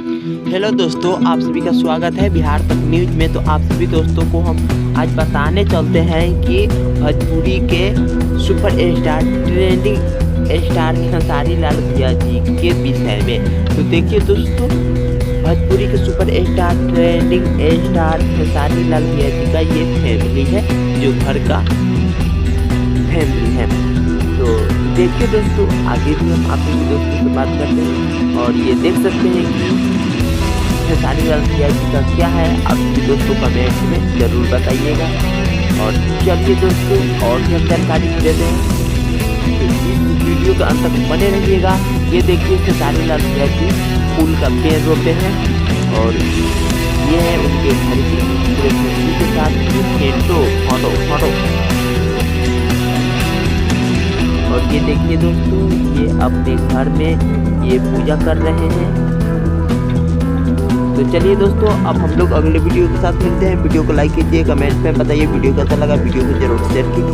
Hello दोस्तों, आप सभी का स्वागत है बिहार तक न्यूज में। तो आप सभी दोस्तों को हम आज बताने चलते हैं कि भोजपुरी के super star trending star Khesari Lal भैया जी के विषय में। तो देखिए दोस्तों, भोजपुरी के super star trending star Khesari Lal भैया जी का ये फैमिली है, जो घर का फैमिली है। तो देखिए दोस्तों, आगे भी हम आप सभी दोस्तों से बात करते हैं और ये देख सकते हैं कि खेसारी लाल भैया जी का क्या है। आप सभी दोस्तों कमेंट में ज़रूर बताइएगा। और चलिए दोस्तों, और भी हम जानकारी देते हैं, तो इस वीडियो के अंत तक बने रहिएगा। ये देखिए, खेसारी लाल भैया जी फूल का पेड़ रोपे हैं और ये है उनके घर की पूरे फैमिली के साथ फोटो। और ये देखिए दोस्तों, ये अपने घर में ये पूजा कर रहे हैं। तो चलिए दोस्तों, अब हम लोग अगले वीडियो के साथ मिलते हैं। वीडियो को लाइक कीजिए, कमेंट में बताइए वीडियो कैसा लगा। वीडियो को जरूर शेयर कीजिए।